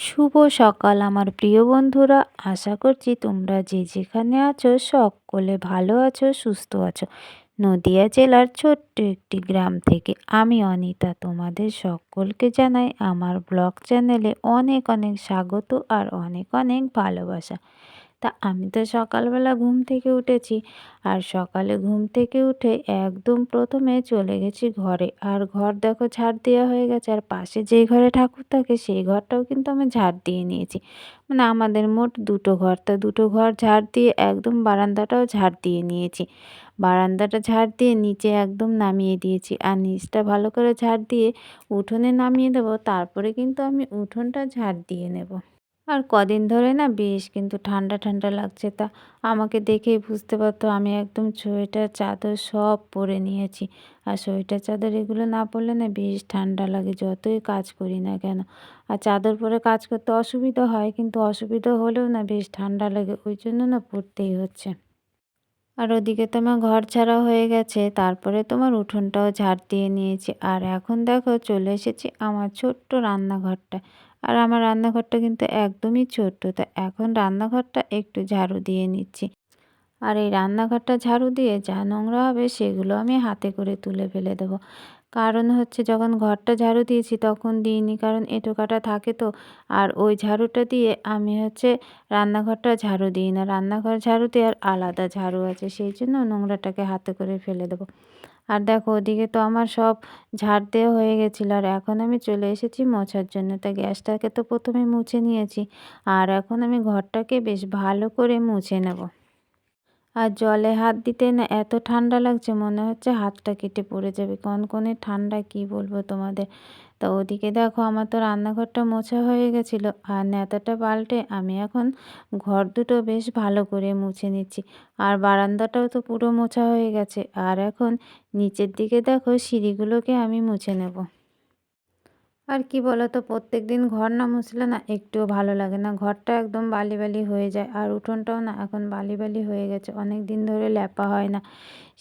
শুভ সকাল আমার প্রিয় বন্ধুরা। আশা করছি তোমরা যে যেখানে আছো সকলে ভালো আছো, সুস্থ আছো। নদিয়া জেলার ছোট্ট একটি গ্রাম থেকে আমি অনিতা তোমাদের সকলকে জানাই আমার ব্লগ চ্যানেলে অনেক অনেক স্বাগত আর অনেক অনেক ভালোবাসা। তা আমি তো সকালবেলা ঘুম থেকে উঠেছি, আর সকালে ঘুম থেকে উঠে একদম প্রথমে চলে গেছি ঘরে। আর ঘর দেখো ঝাড় দেওয়া হয়ে গেছে, আর পাশে যেই ঘরে ঠাকুর থাকে সেই ঘরটাও কিন্তু আমি ঝাড় দিয়ে নিয়েছি। মানে আমাদের মোট দুটো ঘর, তা দুটো ঘর ঝাড় দিয়ে একদম বারান্দাটাও ঝাড় দিয়ে নিয়েছি। বারান্দাটা ঝাড় দিয়ে নিচে একদম নামিয়ে দিয়েছি, আর নিচটা ভালো করে ঝাড় দিয়ে উঠোনে নামিয়ে দেবো, তারপরে কিন্তু আমি উঠোনটা ঝাড় দিয়ে নেব। আর কদিন ধরে না বেশ কিন্তু ঠান্ডা ঠান্ডা লাগছে, তা আমাকে দেখেই বুঝতে পারতো আমি একদম সোয়েটার চাদর সব পরে নিয়েছি। আর সোয়েটার চাদর এগুলো না পরলে না বেশ ঠান্ডা লাগে যতই কাজ করি না কেন। আর চাদর পরে কাজ করতে অসুবিধা হয়, কিন্তু অসুবিধা হলেও না বেশ ঠান্ডা লাগে, ওই জন্য না পরতেই হচ্ছে। আর ওদিকে তোমার ঘর ঝাড়া হয়ে গেছে, তারপরে তোমার উঠোনটাও ঝাড় দিয়ে নিয়েছি। আর এখন দেখো চলে এসেছি আমার ছোট্ট রান্নাঘরটা। আর আমার রান্নাঘরটা কিন্তু একদমই ছোট্ট, তা এখন রান্নাঘরটা একটু ঝাড়ু দিয়ে নিচ্ছি। আর এই রান্নাঘরটা ঝাড়ু দিয়ে যা নোংরা হবে সেগুলো আমি হাতে করে তুলে ফেলে দেবো। কারণ হচ্ছে যখন ঘরটা ঝাড়ু দিয়েছি তখন দিইনি, কারণ এঁটো-কাটা থাকে তো। আর ওই ঝাড়ুটা দিয়ে আমি হচ্ছে রান্নাঘরটা ঝাড়ু দিই না। রান্নাঘর ঝাড়ু দেওয়ার আলাদা ঝাড়ু আছে, সেই জন্য নোংরাটাকে হাতে করে ফেলে দেবো। আর দেখো ওদিকে তো আমার সব ঝাড় দেওয়া হয়ে গেছিলো, আর এখন আমি চলে এসেছি মোছার জন্য। তা গ্যাসটাকে তো প্রথমে মুছে নিয়েছি, আর এখন আমি ঘরটাকে বেশ ভালো করে মুছে নেব। আর জলে হাত দিতে না এত ঠান্ডা লাগছে, মনে হচ্ছে হাতটা কেটে পড়ে যাবে, কনকনে ঠান্ডা কি বলবো তোমাদের। তা ওদিকে দেখো আমার তো রান্নাঘরটা মোছা হয়ে গেছিলো, আর ন্যাতাটা পাল্টে আমি এখন ঘর দুটো বেশ ভালো করে মুছে নিচ্ছি। আর বারান্দাটাও তো পুরো মোছা হয়ে গেছে, আর এখন নিচের দিকে দেখো সিঁড়িগুলোকে আমি মুছে নেব। আর কি বলতো, প্রত্যেকদিন ঘর না মুছলে না একটুও ভালো লাগে না, ঘরটা একদম বালি বালি হয়ে যায়। আর উঠোনটাও না এখন বালি বালি হয়ে গেছে, অনেক দিন ধরে লেপা হয় না,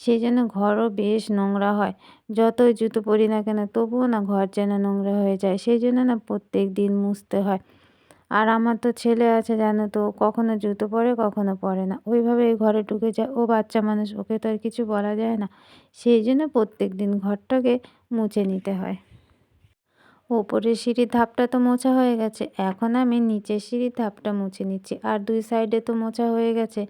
সেই জন্য ঘরও বেশ নোংরা হয়। যতই জুতো পরি না কেন তবুও না ঘর যেন নোংরা হয়ে যায়, সেই জন্য না প্রত্যেক দিন মুছতে হয়। আর আমার তো ছেলে আছে জানো তো, কখনো জুতো পরে কখনো পরে না, ওইভাবে এই ঘরে ঢুকে যায়। ও বাচ্চা মানুষ, ওকে তো আর কিছু বলা যায় না, সেই জন্য প্রত্যেক দিন ঘরটাকে মুছে নিতে হয়। ওপরের সিঁড়ির ধাপটা তো মোছা হয়ে গেছে, এখন আমি নিচের সিঁড়ির ধাপটা মুছে নিচ্ছি। আর দুই সাইডে তো মোছা হয়ে গেছে,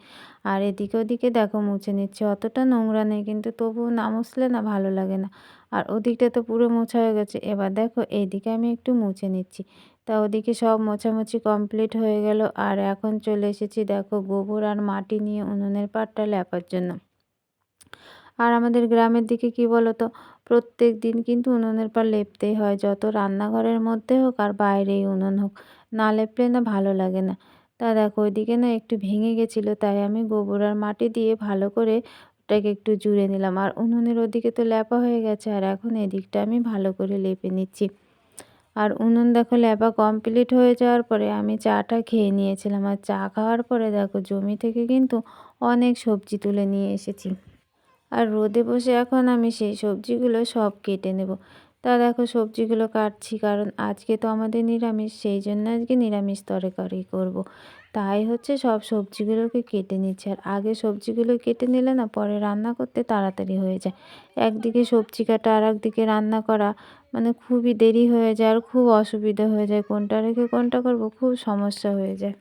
আর এদিকে ওদিকে দেখো মুছে নিচ্ছি। অতটা নোংরা নেই, কিন্তু তবুও না মুছলে না ভালো লাগে না। আর ওদিকটা তো পুরো মোছা হয়ে গেছে, এবার দেখো এইদিকে আমি একটু মুছে নিচ্ছি। তা ওদিকে সব মোছামুছি কমপ্লিট হয়ে গেল, আর এখন চলে এসেছি দেখো গোবর আর মাটি নিয়ে উনুনের পাড়টা লেপার জন্য। আর আমাদের গ্রামের দিকে কি বলো তো, প্রত্যেক দিন কিন্তু উনুনের পাড় লেপতেই হয়, যত রান্নাঘরের মধ্যে হোক আর বাইরেই উনুন হোক, না লেপলে না ভালো লাগে না। তা দেখো ওইদিকে না একটু ভেঙে গেছিলো, তাই আমি গোবর আর মাটি দিয়ে ভালো করে ওটাকে একটু জুড়ে নিলাম। আর উনুনের ওদিকে তো লেপা হয়ে গেছে, আর এখন এদিকটা আমি ভালো করে লেপে নিচ্ছি। আর উনুন দেখো লেপা কমপ্লিট হয়ে যাওয়ার পরে আমি চাটা খেয়ে নিয়েছিলাম। আর চা খাওয়ার পরে দেখো জমি থেকে কিন্তু অনেক সবজি তুলে নিয়ে এসেছি। আর রোদে বসে এখন আমি সেই সবজিগুলো সব কেটে নেব। তা দেখো সবজিগুলো কাটছি, কারণ আজকে তো আমাদের নিরামিষ, সেই জন্য আজকে নিরামিষ তরকারি করব। তাই হচ্ছে সব সবজিগুলোকে কেটে নিচ্ছি। আর আগে সবজিগুলো কেটে নিলে না পরে রান্না করতে তাড়াতাড়ি হয়ে যায়। একদিকে সবজি কাটা আর একদিকে রান্না করা, মানে খুবই দেরি হয়ে যায়, আর খুব অসুবিধা হয়ে যায়, কোনটা রেখে কোনটা করব খুব সমস্যা হয়ে যায়।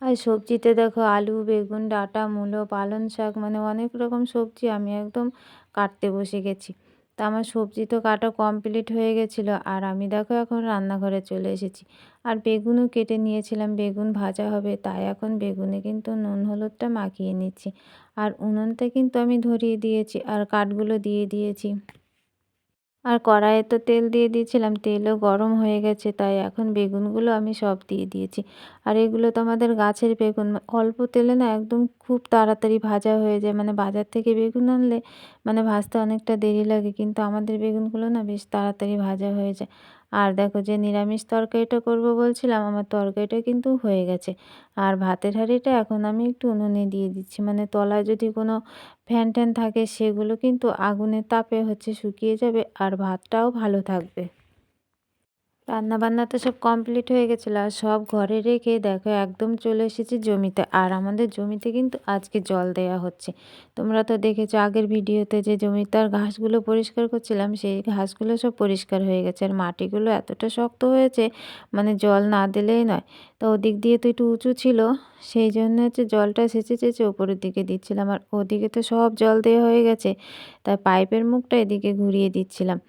আর সবজিতে দেখো আলু, বেগুন, ডাঁটা, মূলো, পালং শাক, মানে অনেক রকম সবজি আমি একদম কাটতে বসে গেছি। তা আমার সবজি তো কাটা কমপ্লিট হয়ে গেছিলো, আর আমি দেখো এখন রান্নাঘরে চলে এসেছি। আর বেগুনও কেটে নিয়েছিলাম, বেগুন ভাজা হবে, তাই এখন বেগুনে কিন্তু নুন হলুদটা মাখিয়ে নিচ্ছি। আর উনুনটা কিন্তু আমি ধরিয়ে দিয়েছি, আর কাঠগুলো দিয়ে দিয়েছি। আর কড়াইয়ে তো তেল দিয়ে দিয়েছিলাম, তেলও গরম হয়ে গেছে, তাই এখন বেগুনগুলো আমি সব দিয়ে দিয়েছি। আর এগুলো তো আমাদের গাছের বেগুন, অল্প তেলে না একদম খুব তাড়াতাড়ি ভাজা হয়ে যায়। মানে বাজার থেকে বেগুন আনলে মানে ভাজতে অনেকটা দেরি লাগে, কিন্তু আমাদের বেগুনগুলো না বেশ তাড়াতাড়ি ভাজা হয়ে যায়। আর দেখো যে নিরামিষ তরকারিটা করব বলছিলাম, আমার তরকারিটা কিন্তু হয়ে গেছে। আর ভাতের হাঁড়িটা এখন আমি একটু উনুনে দিয়ে দিচ্ছি, মানে তলায় যদি কোনো ফ্যান ট্যান থাকে সেগুলো কিন্তু আগুনের তাপে হচ্ছে শুকিয়ে যাবে, আর ভাতটাও ভালো থাকবে। রান্নাবান্না তো সব কমপ্লিট হয়ে গেছিলো আর সব ঘরে রেখে দেখো একদম চলে এসেছি জমিতে। আর আমাদের জমিতে কিন্তু আজকে জল দেয়া হচ্ছে। তোমরা তো দেখেছো আগের ভিডিওতে যে জমিটার ঘাসগুলো পরিষ্কার করছিলাম, সেই ঘাসগুলো সব পরিষ্কার হয়ে গেছে। আর মাটিগুলো এতটা শক্ত হয়েছে মানে জল না দিলেই নয়। তো ওদিক দিয়ে তো একটু উঁচু ছিল, সেই জন্য হচ্ছে জলটা সেচে চেঁচে ওপরের দিকে দিচ্ছিলাম। আর ওদিকে তো সব জল দেওয়া হয়ে গেছে, তাই পাইপের মুখটা এদিকে ঘুরিয়ে দিচ্ছিলাম।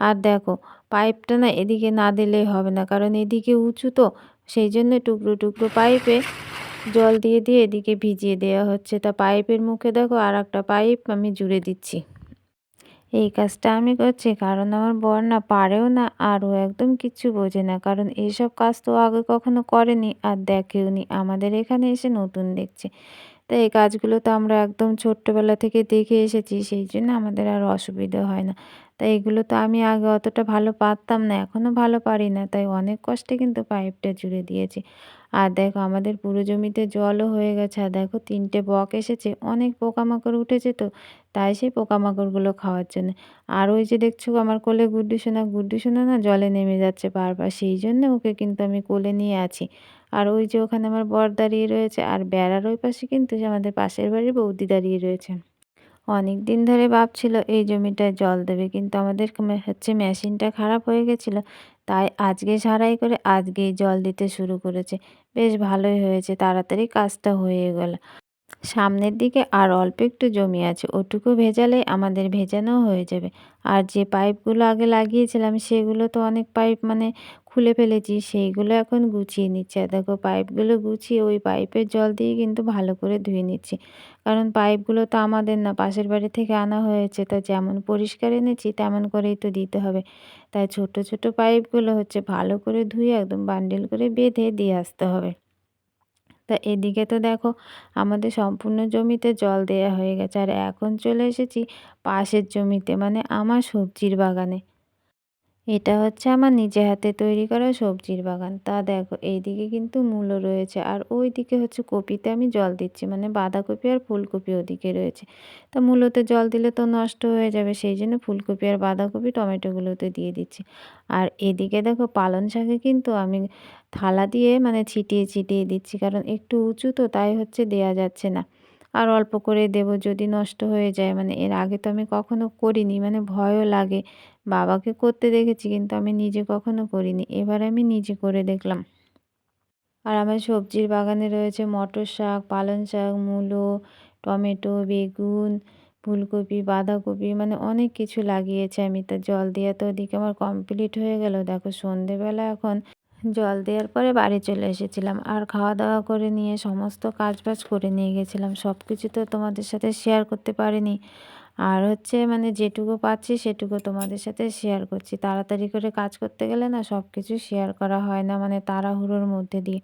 আর দেখো পাইপটা না এদিকে না দিলেই হবে না, কারণ এদিকে উঁচু তো, সেই জন্য টুকরো টুকরো পাইপে জল দিয়ে দিয়ে এদিকে ভিজিয়ে দেওয়া হচ্ছে। তা পাইপের মুখে দেখো আর একটা পাইপ আমি জুড়ে দিচ্ছি। এই কাজটা আমি করছি কারণ আমার বর না পারেও না, আর ও একদম কিচ্ছু বোঝে না, কারণ এইসব কাজ তো আগে কখনো করেনি আর দেখেওনি, আমাদের এখানে এসে নতুন দেখছে। তো এই কাজগুলো তো আমরা একদম ছোট্টবেলা থেকে দেখে এসেছি, সেই জন্য আমাদের আর অসুবিধা হয় না। তাই এগুলো তো আমি আগে অতটা ভালো পারতাম না, এখনও ভালো পারি না, তাই অনেক কষ্টে কিন্তু পাইপটা জুড়ে দিয়েছি। আর দেখো আমাদের পুরো জমিতে জলও হয়ে গেছে। আর দেখো 3টে বক এসেছে, অনেক পোকামাকড় উঠেছে তো, তাই সেই পোকামাকড়গুলো খাওয়ার জন্য। আর ওই যে দেখছো আমার কোলে গুড্ডি সোনা না জলে নেমে যাচ্ছে বারবার, সেই জন্য ওকে কিন্তু আমি কোলে নিয়ে আছি। আর ওই যে ওখানে আমার বর দাঁড়িয়ে রয়েছে, আর বেড়ার ওই পাশে কিন্তু যে আমাদের পাশের বাড়ির বৌদি দাঁড়িয়ে রয়েছে। অনেক দিন ধরে ভাবছিল এই জমিটায় জল দেবে, কিন্তু আমাদের হচ্ছে মেশিনটা খারাপ হয়ে গেছিলো, তাই আজকে সারাই করে আজকেই জল দিতে শুরু করেছে। বেশ ভালোই হয়েছে, তাড়াতাড়ি কাজটা হয়ে গেল। সামনের দিকে আর অল্প একটু জমি আছে, ওটুকু ভেজালেই আমাদের ভেজানো হয়ে যাবে। আর যে পাইপগুলো আগে লাগিয়েছিলাম সেগুলো তো অনেক পাইপ মানে খুলে ফেলেছি, সেইগুলো এখন গুছিয়ে নিচ্ছি। আর দেখো পাইপগুলো গুছিয়ে ওই পাইপের জল দিয়ে কিন্তু ভালো করে ধুয়ে নিচ্ছি, কারণ পাইপগুলো তো আমাদের না, পাশের বাড়ি থেকে আনা হয়েছে, তা যেমন পরিষ্কার এনেছি তেমন করেই তো দিতে হবে। তাই ছোট ছোট পাইপগুলো হচ্ছে ভালো করে ধুয়ে একদম বান্ডিল করে বেঁধে দিয়ে আসতে হবে। তা এদিকে তো দেখো আমাদের সম্পূর্ণ জমিতে জল দেয়া হয়ে গেছে, আর এখন চলে এসেছি পাশের জমিতে, মানে আমার সবজির বাগানে। এটা হচ্ছে আমার নিজে হাতে তৈরি করা সবজির বাগান। তা দেখো এইদিকে কিন্তু মূলো রয়েছে, আর ওইদিকে হচ্ছে কপিতে আমি জল দিচ্ছি, মানে বাঁধাকপি আর ফুলকপি ওদিকে রয়েছে। তা মূলোতে জল দিলে তো নষ্ট হয়ে যাবে, সেই জন্য ফুলকপি আর বাঁধাকপি টমেটোগুলোতে দিয়ে দিচ্ছি। আর এদিকে দেখো পালং শাকে কিন্তু আমি থালা দিয়ে মানে ছিটিয়ে ছিটিয়ে দিচ্ছি, কারণ একটু উঁচু তো, তাই হচ্ছে দেয়া যাচ্ছে না। আর অল্প করে দেব, যদি নষ্ট হয়ে যায়, মানে এর আগে তো আমি কখনো করিনি, মানে ভয়ও লাগে। বাবাকে করতে দেখেছি কিন্তু আমি নিজে কখনো করিনি, এবার আমি নিজে করে দেখলাম। আর আমার সবজির বাগানে রয়েছে মটর শাক, পালং শাক, মূলো, টমেটো, বেগুন, ফুলকপি, বাঁধাকপি, মানে অনেক কিছু লাগিয়েছি আমি। তা জল দেওয়া তো ওদিকে আমার কমপ্লিট হয়ে গেল। দেখো সন্ধেবেলা এখন জল দেওয়ার পরে বাড়ি চলে এসেছিলাম, আর খাওয়া দাওয়া করে নিয়ে সমস্ত কাজবাজ করে নিয়ে গেছিলাম। সব কিছু তো তোমাদের সাথে শেয়ার করতে পারিনি, আর হচ্ছে মানে যেটুকু পাচ্ছি সেটুকু তোমাদের সাথে শেয়ার করছি। তাড়াতাড়ি করে কাজ করতে গেলে না সব কিছু শেয়ার করা হয় না, মানে তাড়াহুড়োর মধ্যে দিয়ে।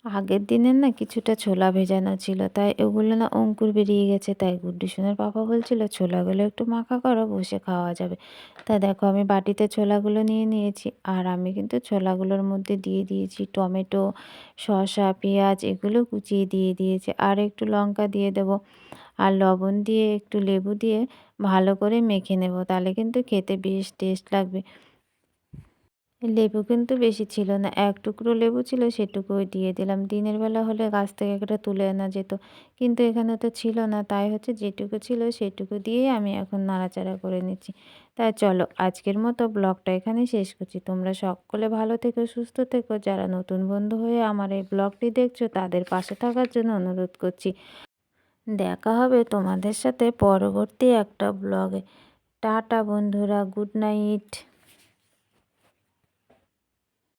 আগের দিনের না কিছুটা ছোলা ভেজানো ছিল, তাই ওগুলো না অঙ্কুর বেরিয়ে গেছে, তাই গুড্ডি সোনার পাপা বলছিল ছোলাগুলো একটু মাখা করো, বসে খাওয়া যাবে। তা দেখো আমি বাটিতে ছোলাগুলো নিয়ে নিয়েছি, আর আমি কিন্তু ছোলাগুলোর মধ্যে দিয়ে দিয়েছি টমেটো, শসা, পেঁয়াজ, এগুলো কুচিয়ে দিয়ে দিয়েছি, আর একটু লঙ্কা দিয়ে দেবো, আর লবণ দিয়ে একটু লেবু দিয়ে ভালো করে মেখে নেব, তাহলে কিন্তু খেতে বেশ টেস্ট লাগবে। লেবু কিন্তু বেশি ছিল না, এক টুকরো লেবু ছিল, সেটুকুই দিয়ে দিলাম। দিনের বেলা হলে গাছ থেকে একটা তুলে আনা যেত, কিন্তু এখানে তো ছিল না, তাই হচ্ছে যেটুকু ছিল সেটুকু দিয়েই আমি এখন নাড়াচাড়া করে নিচ্ছি। তাই চলো আজকের মতো ব্লগটা এখানে শেষ করছি। তোমরা সকলে ভালো থেকো, সুস্থ থেকো। যারা নতুন বন্ধু হয়ে আমার এই ব্লগটি দেখছো তাদের পাশে থাকার জন্য অনুরোধ করছি। দেখা হবে তোমাদের সাথে পরবর্তী একটা ব্লগে। টাটা বন্ধুরা, গুড নাইট।